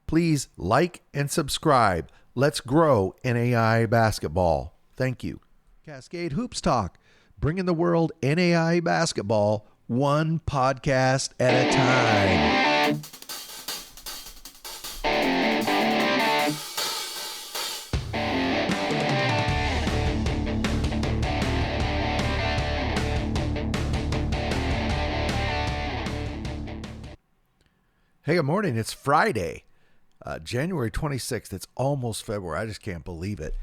Please like and subscribe. Let's grow NAIA basketball. Thank you. Cascade Hoops Talk, bringing the world NAIA basketball one podcast at a time. Hey, good morning. It's Friday, January 26th. It's almost February. I just can't believe it.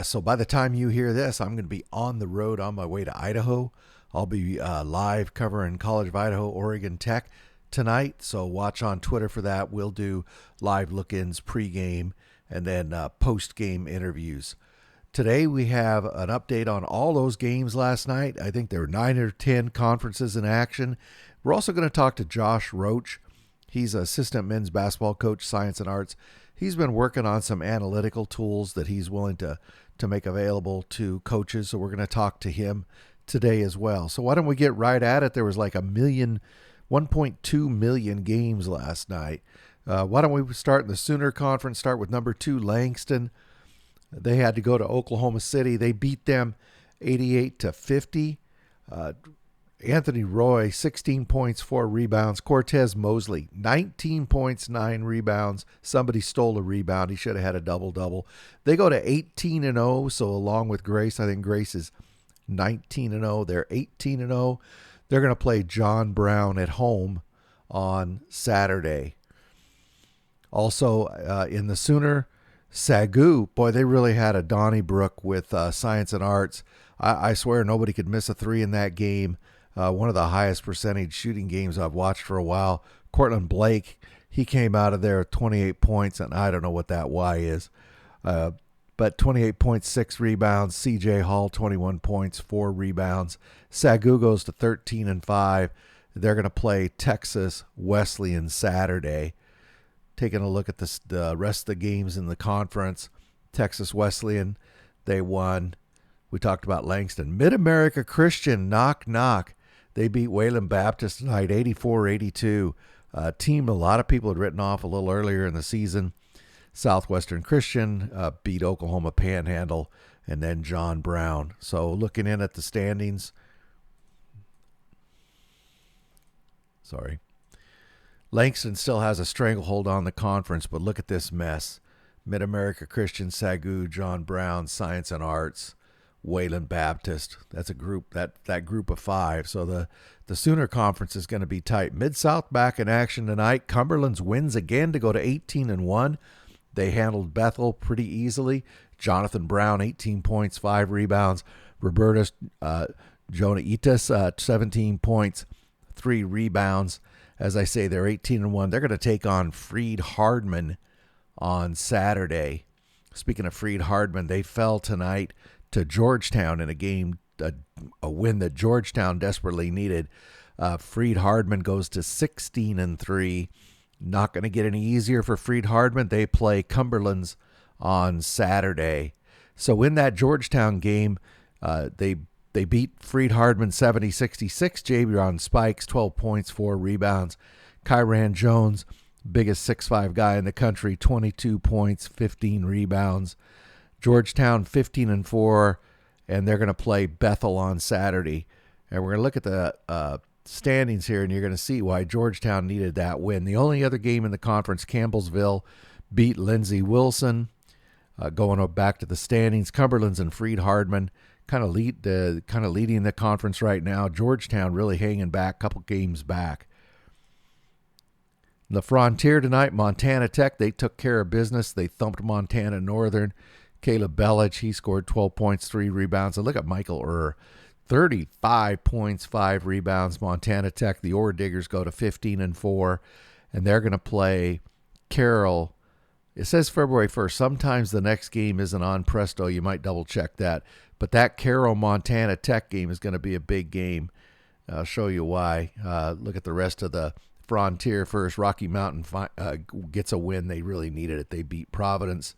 So by the time you hear this, I'm going to be on the road on my way to Idaho. I'll be live covering College of Idaho, Oregon Tech tonight. So watch on Twitter for that. We'll do live look-ins pregame and then post-game interviews. Today we have an update on all those games last night. I think there were 9 or 10 conferences in action. We're also going to talk to Josh Roach. He's an assistant men's basketball coach, science and arts. He's been working on some analytical tools that he's willing to make available to coaches. So we're going to talk to him today as well. So why don't we get right at it? There was like 1.2 million games last night. Why don't we start in the Sooner Conference, start with number 2, Langston. They had to go to Oklahoma City. They beat them 88-50. Anthony Roy, 16 points, 4 rebounds. Cortez Mosley, 19 points, 9 rebounds. Somebody stole a rebound. He should have had a double-double. They go to 18-0, so along with Grace, I think Grace is 19-0. They're 18-0. They're going to play John Brown at home on Saturday. Also, in the Sooner, Sagu, boy, they really had a Donnybrook with science and arts. I swear nobody could miss a 3 in that game. One of the highest percentage shooting games I've watched for a while. Cortland Blake, he came out of there with 28 points, and I don't know what that Y is. But 28 points, 6 rebounds. C.J. Hall, 21 points, 4 rebounds. Sagu goes to 13-5. They're going to play Texas Wesleyan Saturday. Taking a look at the rest of the games in the conference. Texas Wesleyan, they won. We talked about Langston. Mid-America Christian, knock. They beat Wayland Baptist tonight, 84-82. Team a lot of people had written off a little earlier in the season. Southwestern Christian beat Oklahoma Panhandle, and then John Brown. So looking in at the standings. Langston still has a stranglehold on the conference, but look at this mess. Mid-America Christian, Sagu, John Brown, Science and Arts, Wayland Baptist. That's a group, that group of 5. So the Sooner Conference is going to be tight. Mid-South back in action tonight. Cumberland's wins again to go to 18-1. They handled Bethel pretty easily. Jonathan Brown, 18 points, 5 rebounds. Robertus Jonaitis, 17 points, 3 rebounds. As I say, they're 18-1. They're going to take on Freed Hardman on Saturday. Speaking of Freed Hardman, they fell tonight to Georgetown in a game, a win that Georgetown desperately needed. Freed Hardman goes to 16-3. Not going to get any easier for Freed Hardman. They play Cumberland's on Saturday. So in that Georgetown game, they beat Freed Hardman 70-66. Javion Spikes, 12 points, 4 rebounds. Kyran Jones, biggest 6'5" guy in the country, 22 points, 15 rebounds. Georgetown 15-4, and they're going to play Bethel on Saturday. And we're going to look at the standings here, and you're going to see why Georgetown needed that win. The only other game in the conference, Campbellsville beat Lindsey Wilson. Going back to the standings, Cumberland's and Freed Hardman kind of leading the conference right now. Georgetown really hanging back, couple games back. The Frontier tonight, Montana Tech, they took care of business. They thumped Montana Northern. Caleb Bellich, he scored 12 points, 3 rebounds. And look at Michael 35 points, 5 rebounds. Montana Tech, the Ore Diggers go to 15-4, and they're going to play Carroll. It says February 1st. Sometimes the next game isn't on Presto. You might double check that. But that Carroll Montana Tech game is going to be a big game. I'll show you why. Look at the rest of the Frontier first. Rocky Mountain gets a win. They really needed it. They beat Providence,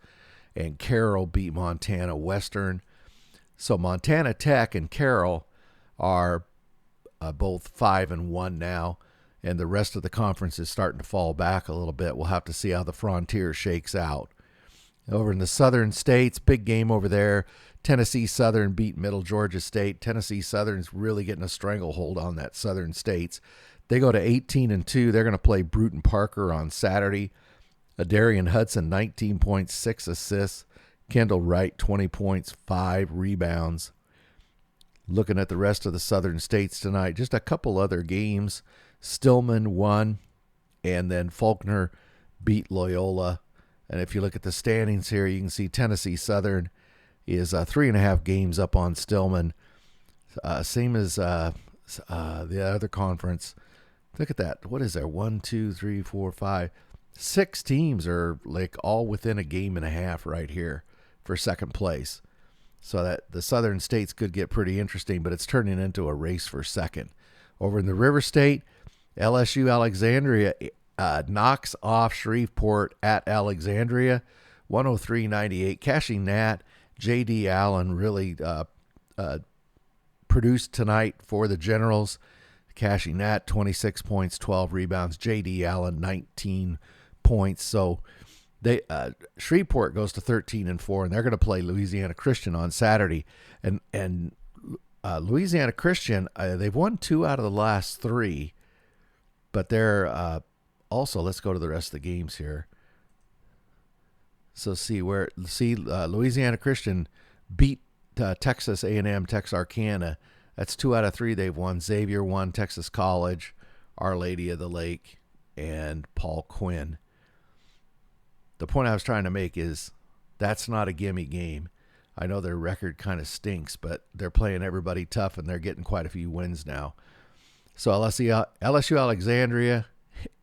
and Carroll beat Montana Western. So Montana Tech and Carroll are both 5-1 now, and the rest of the conference is starting to fall back a little bit. We'll have to see how the Frontier shakes out. Over in the southern states, big game over there. Tennessee Southern beat Middle Georgia State. Tennessee Southern's really getting a stranglehold on that southern states. They go to 18-2. They're going to play Bruton Parker on Saturday. Darian Hudson, 19 points, 6 assists. Kendall Wright, 20 points, 5 rebounds. Looking at the rest of the southern states tonight, just a couple other games. Stillman won, and then Faulkner beat Loyola. And if you look at the standings here, you can see Tennessee Southern is 3.5 games up on Stillman. Same as the other conference. Look at that. What is there? 1, 2, 3, 4, 5. 6 teams are like all within a game and a half right here for second place. So that the southern states could get pretty interesting, but it's turning into a race for second. Over in the River State, LSU Alexandria knocks off Shreveport at Alexandria, 103-98. Cashing that, J.D. Allen really produced tonight for the Generals. Cashing that, 26 points, 12 rebounds. J.D. Allen, 19 points. So they Shreveport goes to 13-4, and they're going to play Louisiana Christian on Saturday. And Louisiana Christian, they've won 2 out of the last 3, but they're also, let's go to the rest of the games here. So Louisiana Christian beat Texas A&M, Texarkana. That's 2 out of 3 they've won. Xavier won, Texas College, Our Lady of the Lake, and Paul Quinn. The point I was trying to make is that's not a gimme game. I know their record kind of stinks, but they're playing everybody tough, and they're getting quite a few wins now. So LSU Alexandria,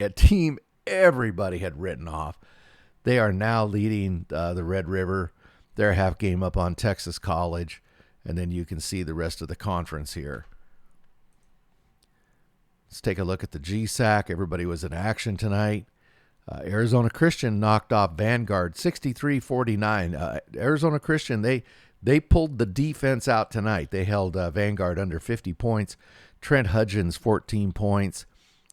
a team everybody had written off. They are now leading the Red River. They're a half game up on Texas College, and then you can see the rest of the conference here. Let's take a look at the GSAC. Everybody was in action tonight. Arizona Christian knocked off Vanguard 63-49. Arizona Christian, they pulled the defense out tonight. They held Vanguard under 50 points. Trent Hudgens, 14 points.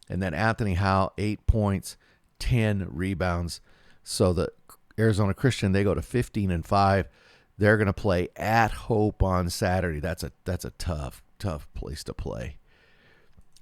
And then Anthony Howe, 8 points, 10 rebounds. So the Arizona Christian, they go to 15-5. They're going to play at Hope on Saturday. That's a tough place to play.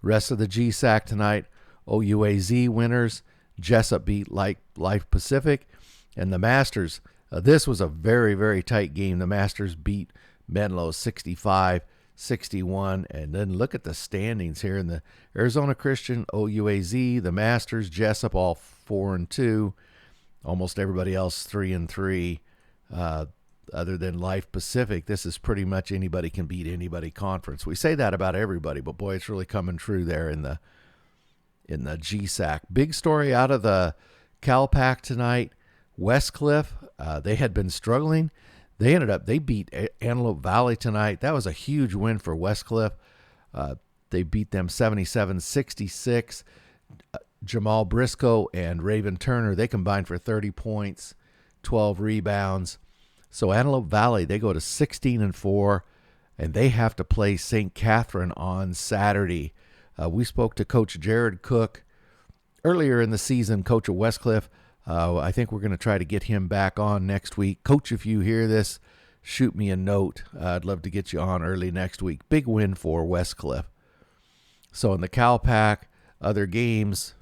Rest of the GSAC tonight, OUAZ winners. Jessup beat Life Pacific. And the Masters, this was a very, very tight game. The Masters beat Menlo 65-61. And then look at the standings here in the Arizona Christian, OUAZ, the Masters, Jessup all 4-2. Almost everybody else 3-3. Other than Life Pacific, this is pretty much anybody can beat anybody conference. We say that about everybody, but boy, it's really coming true there in the GSAC. Big story out of the CalPAC tonight. Westcliff, they had been struggling. They beat Antelope Valley tonight. That was a huge win for Westcliff. They beat them 77-66. Jamal Briscoe and Raven Turner, they combined for 30 points, 12 rebounds. So Antelope Valley, they go to 16-4, and they have to play St. Catherine on Saturday. We spoke to Coach Jared Cook earlier in the season, coach of Westcliff. I think we're going to try to get him back on next week. Coach, if you hear this, shoot me a note. I'd love to get you on early next week. Big win for Westcliff. So in the CalPAC, other games,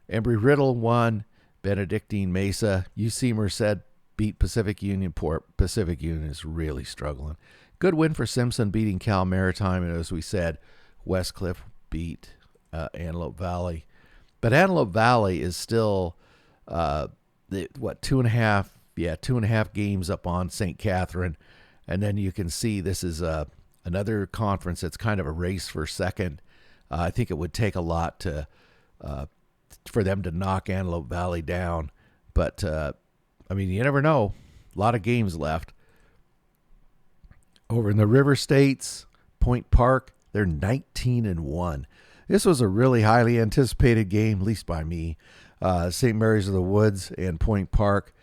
Embry-Riddle won, Benedictine Mesa, UC Merced beat Pacific Union. Pacific Union is really struggling. Good win for Simpson beating Cal Maritime, and as we said, Westcliff beat Antelope Valley. But Antelope Valley is still 2.5 games up on St. Catherine, and then you can see this is another conference that's kind of a race for second. I think it would take a lot for them to knock Antelope Valley down, but you never know. A lot of games left. Over in the River States, Point Park, they're 19-1. This was a really highly anticipated game, at least by me. St. Mary's of the Woods and Point Park.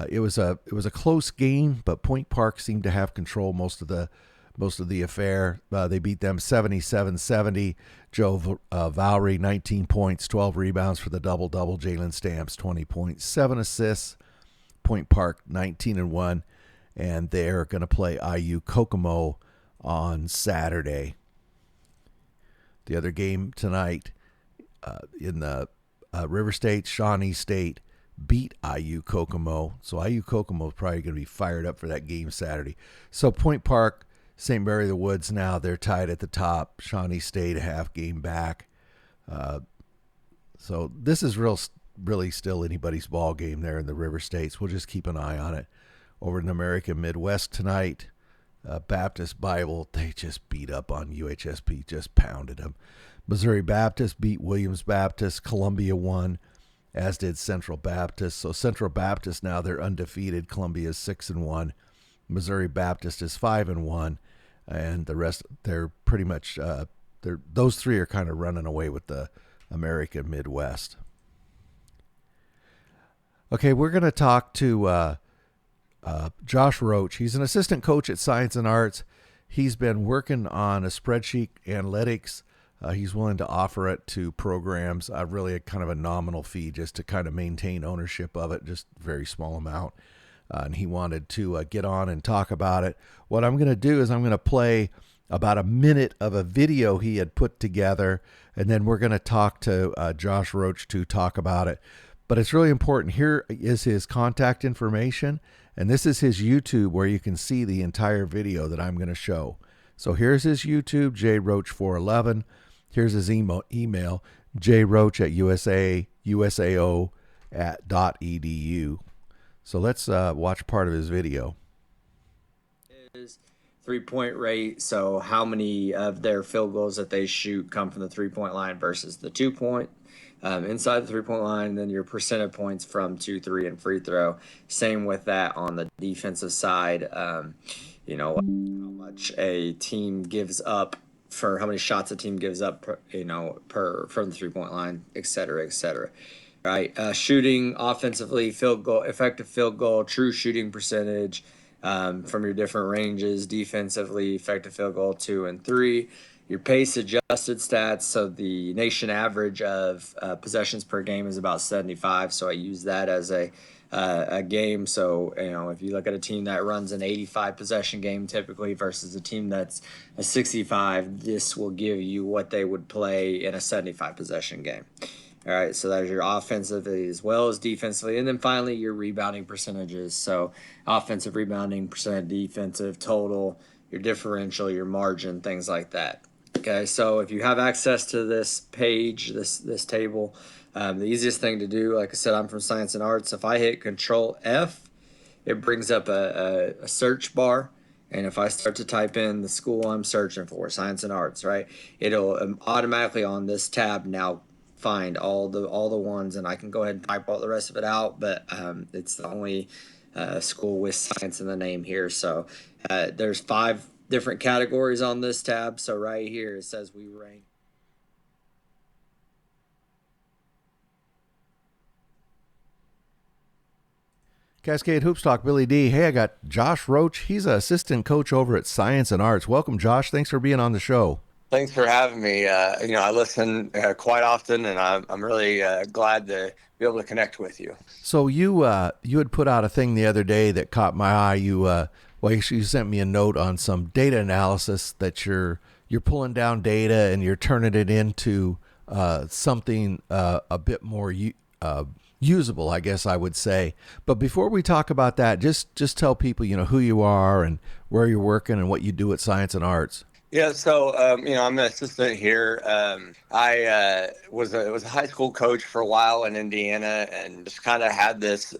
It was a close game, but Point Park seemed to have control most of the most of the affair. They beat them 77-70. Joe Valerie, 19 points, 12 rebounds for the double-double. Jalen Stamps, 20 points, 7 assists. Point Park, 19-1. And they're going to play IU Kokomo on Saturday. The other game tonight in the River State, Shawnee State beat IU Kokomo. So IU Kokomo is probably going to be fired up for that game Saturday. So Point Park, St. Mary of the Woods now, they're tied at the top. Shawnee State a half game back. So this is really still anybody's ball game there in the River States. We'll just keep an eye on it. Over in the American Midwest tonight, Baptist Bible, they just beat up on UHSP, just pounded them. Missouri Baptist beat Williams Baptist. Columbia won, as did Central Baptist. So Central Baptist now, they're undefeated. Columbia is 6-1. Missouri Baptist is 5-1. And the rest, they're pretty much, those three are kind of running away with the American Midwest. Okay, we're going to talk to Josh Roach. He's an assistant coach at Science and Arts. He's been working on a spreadsheet analytics. He's willing to offer it to programs, really a kind of a nominal fee just to kind of maintain ownership of it, just a very small amount. And he wanted to get on and talk about it. What I'm going to do is I'm going to play about a minute of a video he had put together, and then we're going to talk to Josh Roach to talk about it. But it's really important. Here is his contact information, and this is his YouTube where you can see the entire video that I'm going to show. So here's his YouTube, jroach411. Here's his email, jroach@USAO.edu. So let's watch part of his video. Is 3-point rate, so how many of their field goals that they shoot come from the 3-point line versus the 2-point. Inside the 3-point line, then your percent of points from 2, 3, and free throw. Same with that on the defensive side. How much a team gives up for how many shots a team gives up, from the 3-point line, et cetera, et cetera. Right, shooting offensively, field goal, effective field goal, true shooting percentage from your different ranges. Defensively, effective field goal 2 and 3. Your pace adjusted stats, so the nation average of possessions per game is about 75. So I use that as a game. So if you look at a team that runs an 85 possession game typically versus a team that's a 65, this will give you what they would play in a 75 possession game. All right, so that is your offensively as well as defensively. And then finally, your rebounding percentages. So offensive rebounding percent, defensive total, your differential, your margin, things like that. Okay, so if you have access to this page, this table, the easiest thing to do, like I said, I'm from Science and Arts. If I hit Control F, it brings up a search bar. And if I start to type in the school I'm searching for, Science and Arts, right, it'll automatically on this tab now find all the ones, and I can go ahead and type all the rest of it out, but it's the only school with science in the name here. So there's 5 different categories on this tab. So right here it says we rank. Cascade Hoops Talk, Billy D. Hey, I got Josh Roach. He's an assistant coach over at Science and Arts. Welcome, Josh. Thanks for being on the show. Thanks for having me. I listen quite often, and I'm really glad to be able to connect with you. So you had put out a thing the other day that caught my eye. You sent me a note on some data analysis that you're pulling down data and you're turning it into something a bit more usable, I guess I would say. But before we talk about that, just tell people who you are and where you're working and what you do at Science and Arts. Yeah, so I'm an assistant here. I was a high school coach for a while in Indiana, and just kind of had this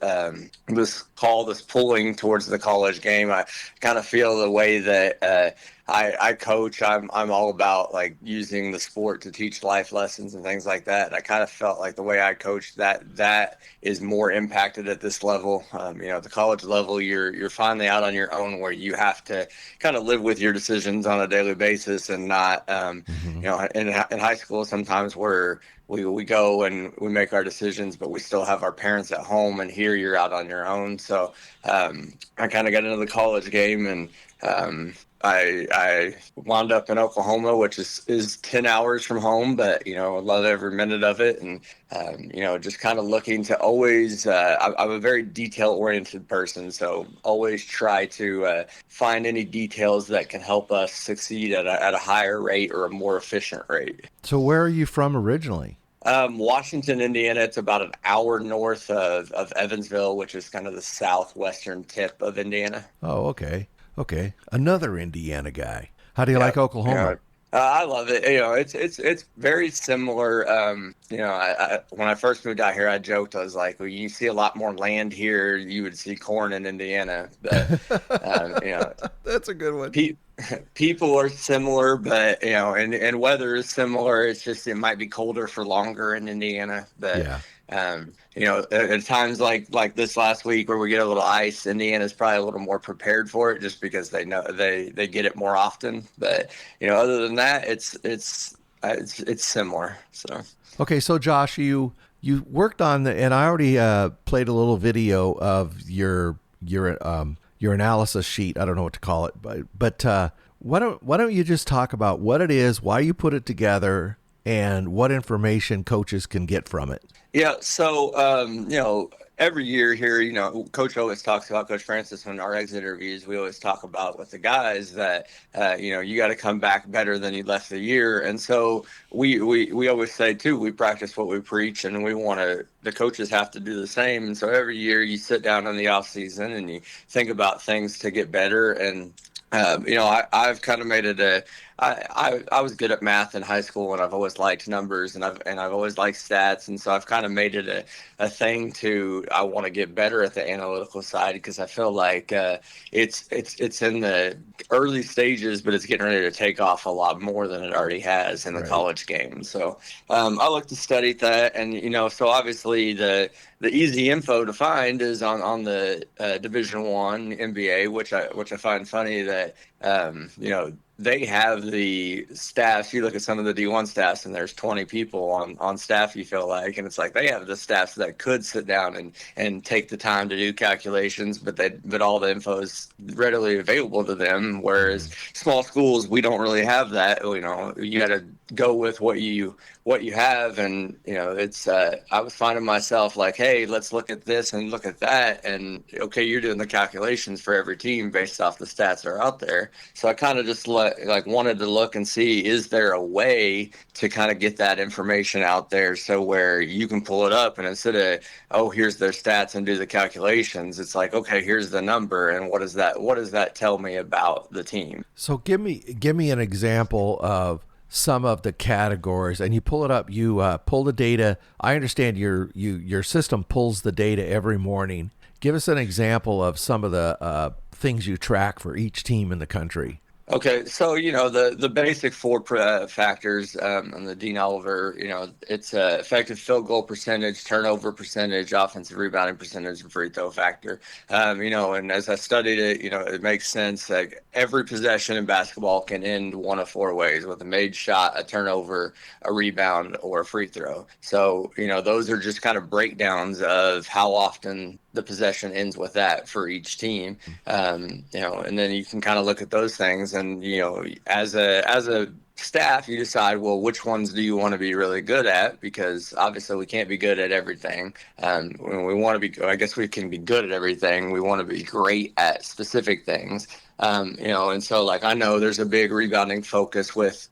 pulling towards the college game. I kind of feel the way that I coach. I'm all about like using the sport to teach life lessons and things like that. And I kind of felt like the way I coach that is more impacted at this level. At the college level, you're finally out on your own, where you have to kind of live with your decisions on a daily basis, and not in high school sometimes we go and we make our decisions, but we still have our parents at home, and here you're out on your own. So I kind of got into the college game and I wound up in Oklahoma, which is 10 hours from home, but I love every minute of it. And just kind of looking to always, I'm a very detail oriented person, so always try to find any details that can help us succeed at a higher rate or a more efficient rate. So where are you from originally? Washington, Indiana. It's about an hour north of Evansville, which is kind of the southwestern tip of Indiana. Oh, okay. Okay. Another Indiana guy. How do you Yeah, like Oklahoma? I love it. It's very similar. When I first moved out here, I joked, I was like, well, you see a lot more land here. You would see corn in Indiana, but That's a good one. people are similar, but and weather is similar. It's just it might be colder for longer in Indiana, but Yeah. at times like this last week where we get a little ice, Indiana's probably a little more prepared for it just because they know they get it more often. But other than that, it's similar. So Okay, so Josh, you worked on and I already played a little video of your analysis sheet. I don't know what to call it, but why don't you just talk about what it is, why you put it together, and what information coaches can get from it? yeah, so every year here, Coach always talks about Coach Francis in our exit interviews. We always talk about with the guys that you got to come back better than you left the year, and so we always say too, we practice what we preach, and the coaches have to do the same. And so every year you sit down in the off season and you think about things to get better. And I've kind of made it I was good at math in high school, and I've always liked numbers, and I've always liked stats, and so I've kind of made it a thing to I want to get better at the analytical side because I feel like it's in the early stages, but it's getting ready to take off a lot more than it already has in the Right. college game. So I like to study that, and so obviously the easy info to find is on the Division I NBA, which I find funny that they have the staffs. You look at some of the D1 staffs, and there's 20 people on staff. You feel like, and it's like they have the staffs that could sit down and take the time to do calculations, but all the info is readily available to them. Whereas small schools, we don't really have that. You got to go with what you have, and it's I was finding myself like, hey, let's look at this and look at that, and okay, you're doing the calculations for every team based off the stats that are out there. So I kind of just wanted to look and see, is there a way to kind of get that information out there so where you can pull it up, and instead of, oh, here's their stats and do the calculations, it's like, okay, here's the number, and what does that tell me about the team? So give me an example of some of the categories, and you pull it up. You pull the data. I understand your system pulls the data every morning. Give us an example of some of the things you track for each team in the country. Okay, so the basic four factors on the Dean Oliver, it's effective field goal percentage, turnover percentage, offensive rebounding percentage, and free throw factor. And as I studied it, it makes sense. Like every possession in basketball can end one of four ways: with a made shot, a turnover, a rebound, or a free throw. So those are just kind of breakdowns of how often the possession ends with that for each team. And then you can kind of look at those things, and as a staff, you decide, well, which ones do you want to be really good at? Because obviously we can't be good at everything. We want to be, I guess we can be good at everything. We want to be great at specific things. And so like I know there's a big rebounding focus with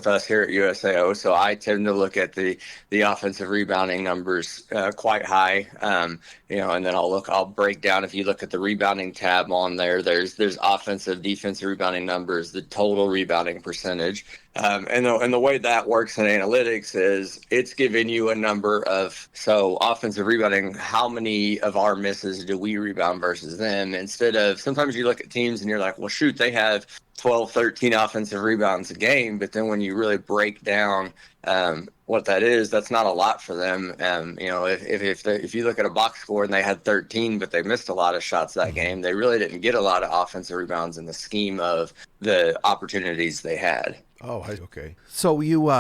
us here at USAO, so I tend to look at the offensive rebounding numbers quite high. And then I'll break down. If you look at the rebounding tab on there, there's offensive, defensive rebounding numbers, the total rebounding percentage. And the way that works in analytics is it's giving you a number of, so offensive rebounding, how many of our misses do we rebound versus them? Instead of, sometimes you look at teams and you're like, well, shoot, they have 12, 13 offensive rebounds a game. But then when you really break down what that is, that's not a lot for them. If you look at a box score and they had 13, but they missed a lot of shots that game, they really didn't get a lot of offensive rebounds in the scheme of the opportunities they had. Oh, okay. So you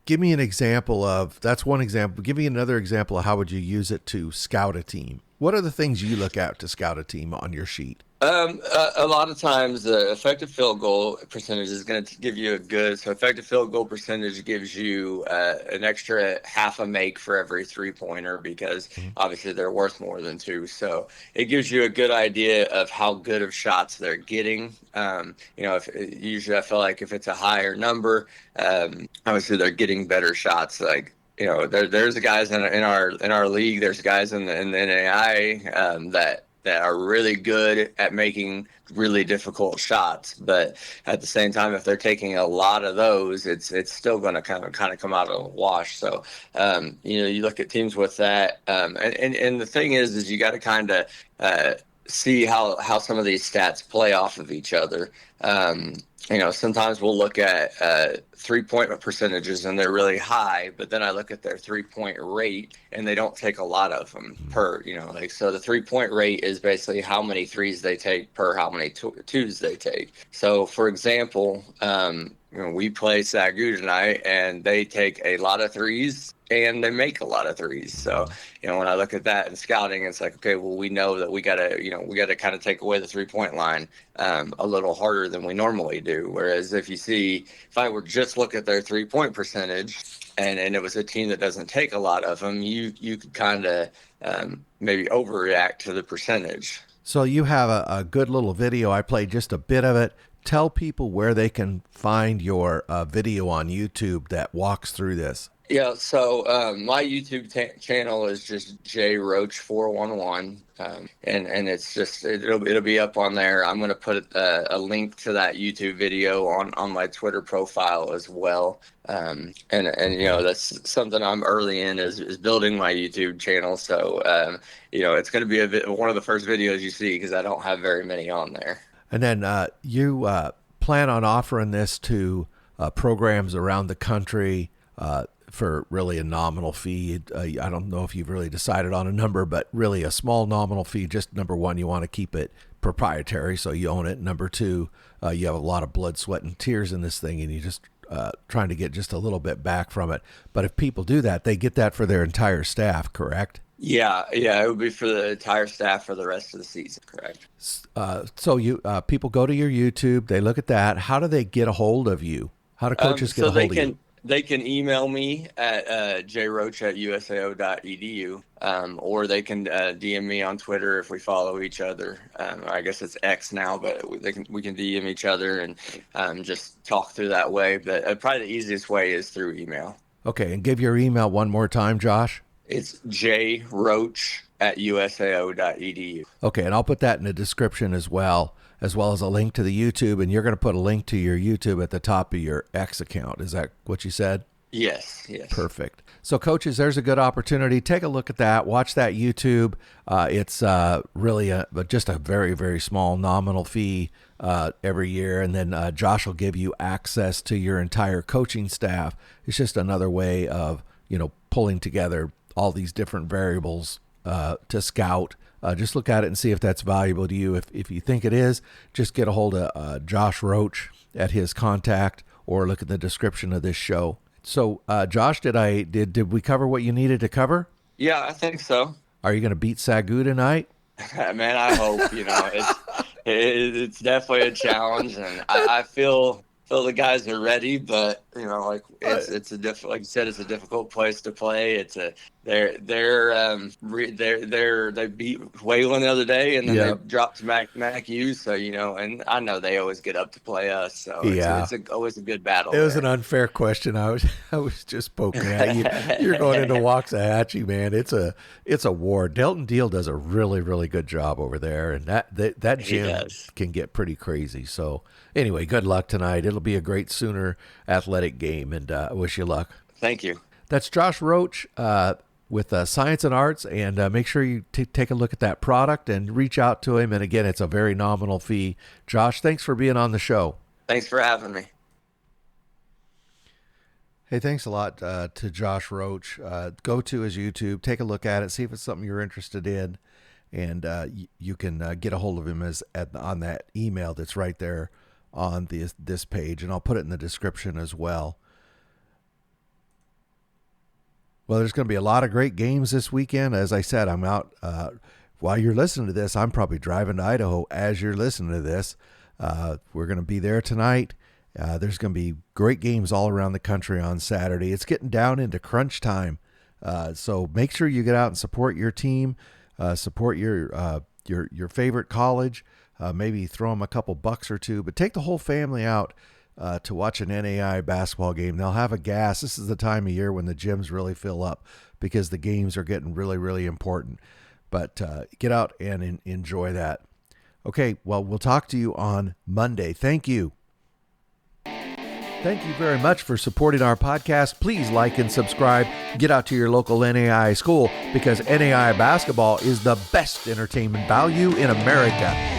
give me an example of, that's one example. Give me another example of how would you use it to scout a team? What are the things you look at to scout a team on your sheet? A lot of times the effective field goal percentage is going to give you so effective field goal percentage gives you an extra half a make for every 3-pointer, because obviously they're worth more than two. So it gives you a good idea of how good of shots they're getting. Usually I feel like if it's a higher number, obviously they're getting better shots. Like, there's the guys in our league. There's guys in the NAIA that are really good at making really difficult shots, but at the same time, if they're taking a lot of those, it's still going to kind of come out of the wash. So you look at teams with that, and the thing is you got to kind of see how some of these stats play off of each other. Sometimes we'll look at 3-point percentages and they're really high, but then I look at their 3-point rate and they don't take a lot of them so the 3-point rate is basically how many threes they take per how many twos they take. So for example, we play Sagu tonight and they take a lot of threes and they make a lot of threes. So, when I look at that in scouting, it's like, okay, well, we know that we gotta kind of take away the 3-point line a little harder than we normally do. Whereas if I were just look at their 3-point percentage and it was a team that doesn't take a lot of them, you could kind of maybe overreact to the percentage. So you have a good little video. I played just a bit of it. Tell people where they can find your video on YouTube that walks through this. Yeah, so my YouTube channel is just Roach 411, and it's just it'll be up on there. I'm gonna put a link to that YouTube video on my Twitter profile as well. And that's something I'm early in is building my YouTube channel. So it's gonna be one of the first videos you see, because I don't have very many on there. And then you plan on offering this to programs around the country for really a nominal fee. I don't know if you've really decided on a number, but really a small nominal fee. Just number one, you want to keep it proprietary, so you own it. Number two, you have a lot of blood, sweat, and tears in this thing, and you just trying to get just a little bit back from it. But if people do that, they get that for their entire staff, correct? Yeah, it would be for the entire staff for the rest of the season, correct? So you people go to your YouTube, they look at that. How do they get a hold of you? How do coaches get a hold of you? They can email me at jroach@usao.edu, or they can DM me on Twitter if we follow each other. I guess it's X now, but we can DM each other and just talk through that way. But probably the easiest way is through email. Okay, and give your email one more time, Josh. It's jroach@usao.edu. Okay, and I'll put that in the description as well as a link to the YouTube, and you're going to put a link to your YouTube at the top of your X account. Is that what you said? Yes. Perfect. So coaches, there's a good opportunity. Take a look at that. Watch that YouTube. It's really just a very, very small nominal fee every year. And then Josh will give you access to your entire coaching staff. It's just another way of, pulling together all these different variables to scout. Just look at it and see if that's valuable to you. If you think it is, just get a hold of Josh Roach at his contact, or look at the description of this show. So, Josh, did we cover what you needed to cover? Yeah, I think so. Are you going to beat Sagu tonight? Man, I hope. It's definitely a challenge, and I feel the guys are ready, but it's a like you said, it's a difficult place to play. They beat Wayland the other day, and then they dropped to Mac U. So and I know they always get up to play us. So it's always a good battle. It was an unfair question. I was just poking at you. You're going into Waxahachie, man. It's a war. Delton Deal does a really, really good job over there, and that gym can get pretty crazy. So anyway, good luck tonight. It'll be a great Sooner athletic game, and I wish you luck. Thank you. That's Josh Roach with Science and Arts, and make sure you take a look at that product and reach out to him. And again, it's a very nominal fee. Josh, thanks for being on the show. Thanks for having me. Hey, thanks a lot to Josh Roach. Go to his YouTube, take a look at it, see if it's something you're interested in, and you can get a hold of him on that email that's right there on this page, and I'll put it in the description as well. Well, there's going to be a lot of great games this weekend. As I said, I'm out while you're listening to this, I'm probably driving to Idaho as you're listening to this. We're going to be there tonight. There's going to be great games all around the country on Saturday. It's getting down into crunch time. So make sure you get out and support your team, support your favorite college, maybe throw them a couple bucks or two, but take the whole family out to watch an NAIA basketball game. They'll have a gas. This is the time of year when the gyms really fill up because the games are getting really, really important. But get out and enjoy that. Okay, well, we'll talk to you on Monday. Thank you. Thank you very much for supporting our podcast. Please like and subscribe. Get out to your local NAIA school because NAIA basketball is the best entertainment value in America.